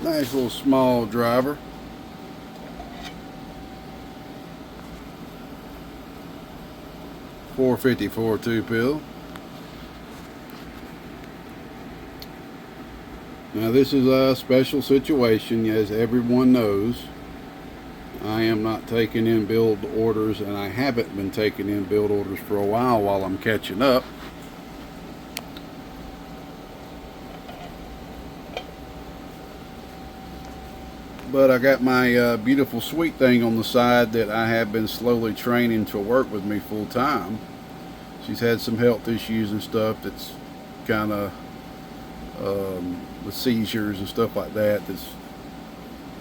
Nice little small driver. .454 2-pill. Now this is a special situation, as everyone knows. I am not taking in build orders, and I haven't been taking in build orders for a while I'm catching up. But I got my beautiful sweet thing on the side that I have been slowly training to work with me full time. She's had some health issues and stuff that's kind of with seizures and stuff like that that's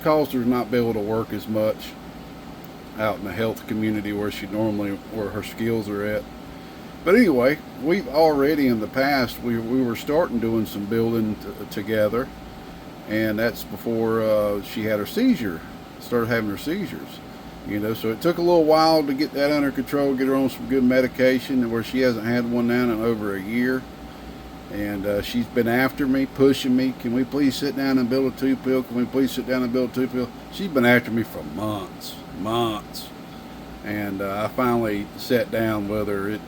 caused her to not be able to work as much out in the health community where her skills are at. But anyway, we've already in the past we were starting doing some building together. And that's before she had her seizure, started having her seizures. So it took a little while to get that under control, get her on some good medication, where she hasn't had one now in over a year. And she's been after me, pushing me. Can we please sit down and build a 2-pill? Can we please sit down and build a 2-pill? She's been after me for months. And I finally sat down with her.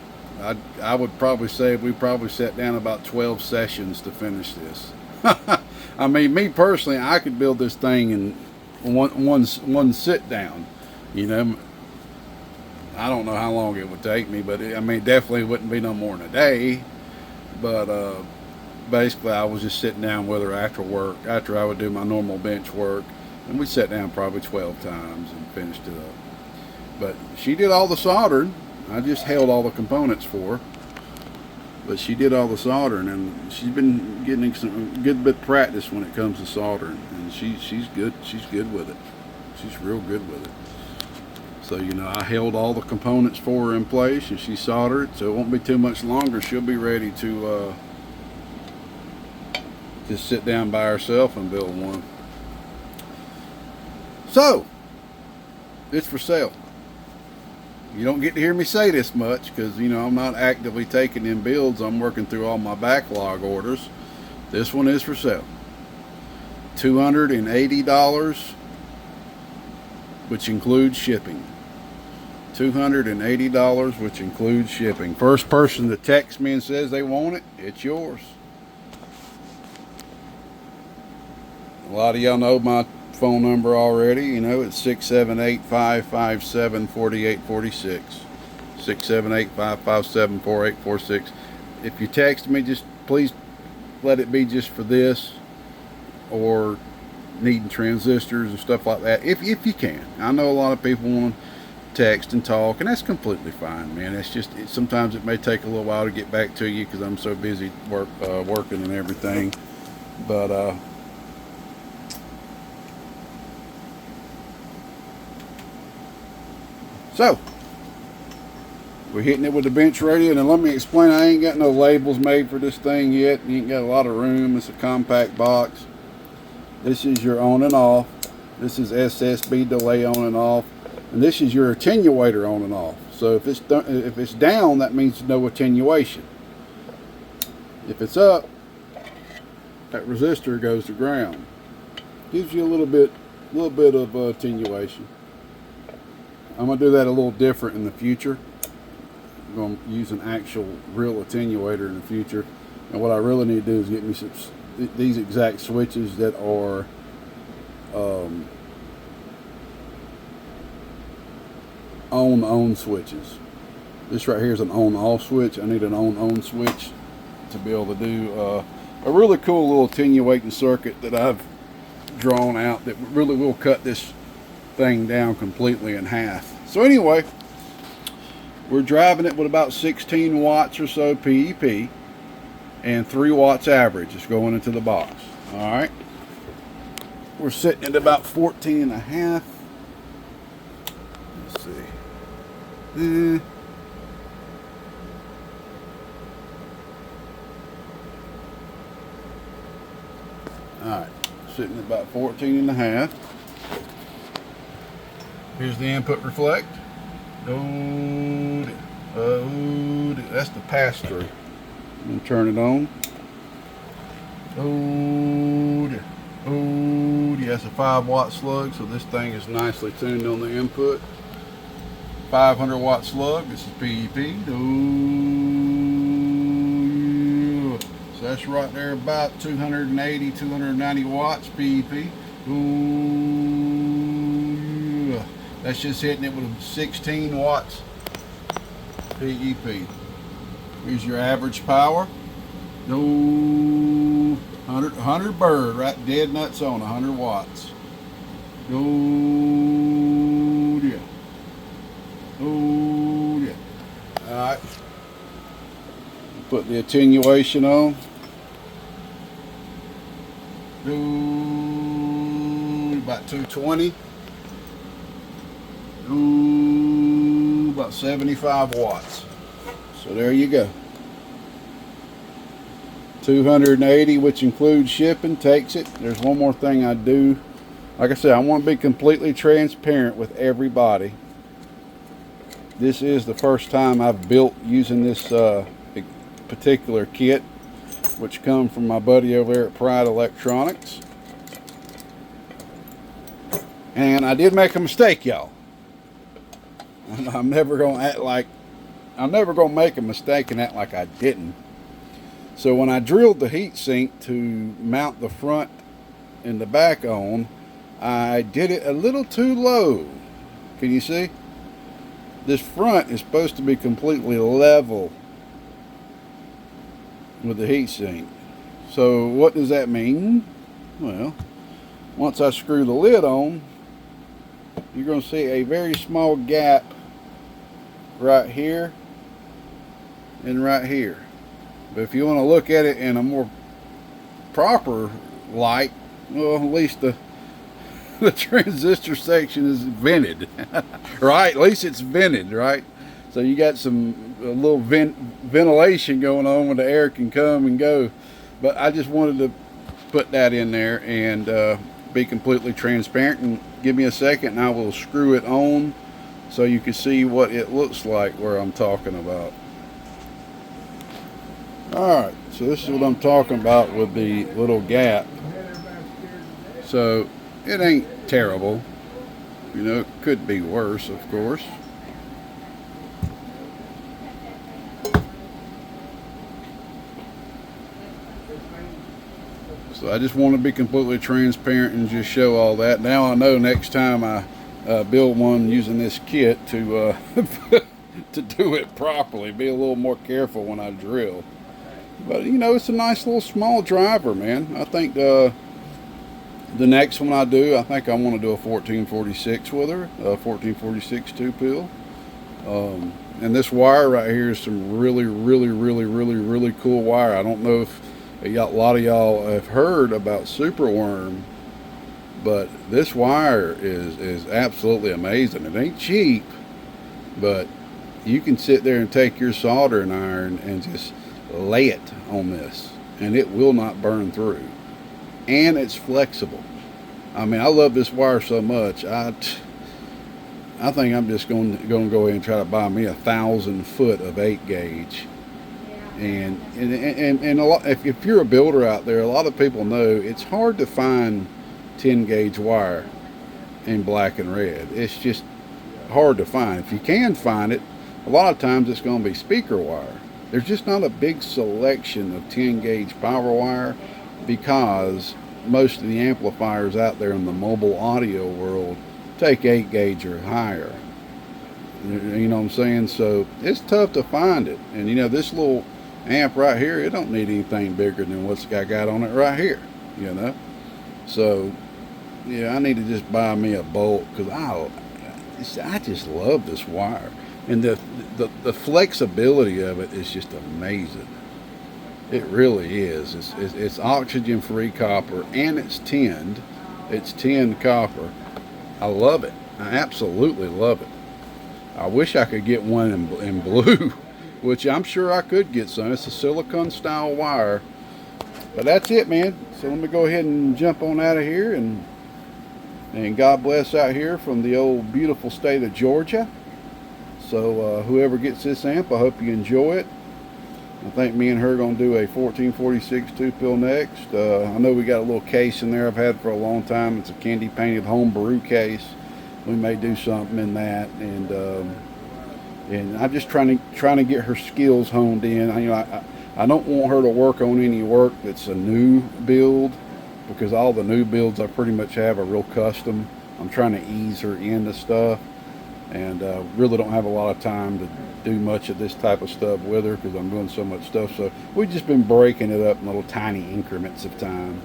I would probably say we probably sat down about 12 sessions to finish this. I mean, me personally, I could build this thing in one sit down. I don't know how long it would take me, but definitely wouldn't be no more than a day. But basically, I was just sitting down with her after work, after I would do my normal bench work, and we sat down probably 12 times and finished it up. But she did all the soldering. I just held all the components for her. But she did all the soldering, and she's been getting some good bit of practice when it comes to soldering, and she's good. She's good with it. She's real good with it. So I held all the components for her in place, and she soldered, so it won't be too much longer. She'll be ready to just sit down by herself and build one. So it's for sale. You don't get to hear me say this much because, I'm not actively taking in builds. I'm working through all my backlog orders. This one is for sale. $280, which includes shipping. $280, which includes shipping. First person that texts me and says they want it, it's yours. A lot of y'all know my phone number already. It's 678-557-4846. 678-557-4846. If you text me, just please let it be just for this, or needing transistors and stuff like that, if you can. I know a lot of people want to text and talk, and that's completely fine, man. It's just sometimes it may take a little while to get back to you because I'm so busy working and everything. But so we're hitting it with the bench radio. Now let me explain, I ain't got no labels made for this thing yet. You ain't got a lot of room. It's a compact box. This is your on and off. This is SSB delay on and off. And this is your attenuator on and off. So if it's down, that means no attenuation. If it's up, that resistor goes to ground. Gives you a little bit of attenuation. I'm going to do that a little different in the future. I'm going to use an actual real attenuator in the future. And what I really need to do is get me these exact switches that are on switches. This right here is an on-off switch. I need an on switch to be able to do a really cool little attenuating circuit that I've drawn out that really will cut this thing down completely in half. So anyway, we're driving it with about 16 watts or so PEP and 3 watts average is going into the box. All right, we're sitting at about 14 and a half. Let's see. All right, sitting at about 14 and a half. Here's the input reflect. Oh, that's the pass-through. I'm going to turn it on. Oh, That's a 5-watt slug, so this thing is nicely tuned on the input. 500-watt slug. This is PEP. Ooh, so that's right there about 280, 290 watts PEP. Ooh, that's just hitting it with 16 watts PEP. Here's your average power. Ooh, 100 bird, right dead nuts on 100 watts. Ooh, yeah. Ooh, yeah. All right. Put the attenuation on. Ooh, about 220. Ooh, about 75 watts. So there you go. 280, which includes shipping, takes it. There's one more thing I do. Like I said, I want to be completely transparent with everybody. This is the first time I've built using this particular kit, which comes from my buddy over there at Pride Electronics. And I did make a mistake, y'all. I'm never gonna make a mistake and act like I didn't. So when I drilled the heat sink to mount the front and the back on, I did it a little too low. Can you see? This front is supposed to be completely level with the heat sink. So what does that mean? Well, once I screw the lid on, you're going to see a very small gap right here and right here. But if you want to look at it in a more proper light, well, at least the transistor section is vented, right? At least it's vented, right? So you got a little ventilation going on where the air can come and go. But I just wanted to put that in there and be completely transparent. And give me a second and I will screw it on so you can see what it looks like where I'm talking about. Alright, so this is what I'm talking about with the little gap. So it ain't terrible. You know, it could be worse, of course. So I just want to be completely transparent and just show all that. Now I know next time I build one using this kit to to do it properly. Be a little more careful when I drill. But you know, it's a nice little small driver, man. I think the next one I do, I think I want to do a 1446 with her, a 1446 2-pil. And this wire right here is some really cool wire. I don't know if a lot of y'all have heard about Superworm, but this wire is absolutely amazing. It ain't cheap, but you can sit there and take your soldering iron and just lay it on this and it will not burn through, and it's flexible. I mean, I love this wire so much. I think I'm just going to go ahead and try to buy me 1,000 foot of 8 gauge. And a lot, if you're a builder out there, a lot of people know it's hard to find 10 gauge wire in black and red. It's just hard to find. If you can find it, a lot of times it's going to be speaker wire. There's just not a big selection of 10 gauge power wire because most of the amplifiers out there in the mobile audio world take 8 gauge or higher. You know what I'm saying? So it's tough to find it. And you know, this little amp right here, it don't need anything bigger than what's got on it right here, you know. So yeah, I need to just buy me a bolt because I just love this wire. And the flexibility of it is just amazing. It really is. It's oxygen-free copper and it's tinned. It's tinned copper. I love it. I absolutely love it. I wish I could get one in blue, which I'm sure I could get some. It's a silicone style wire. But that's it, man. So let me go ahead and jump on out of here, and God bless out here from the old beautiful state of Georgia. So whoever gets this amp, I hope you enjoy it. I think me and her are going to do a 1446 two-pill next. I know we got a little case in there I've had for a long time. It's a candy painted homebrew case. We may do something in that, and I'm just trying to get her skills honed in. I don't want her to work on any work that's a new build, because all the new builds I pretty much have are real custom. I'm trying to ease her into stuff, and really don't have a lot of time to do much of this type of stuff with her because I'm doing so much stuff. So we've just been breaking it up in little tiny increments of time.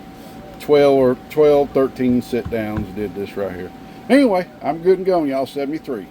13 sit downs did this right here. Anyway, I'm good and going, y'all. 73.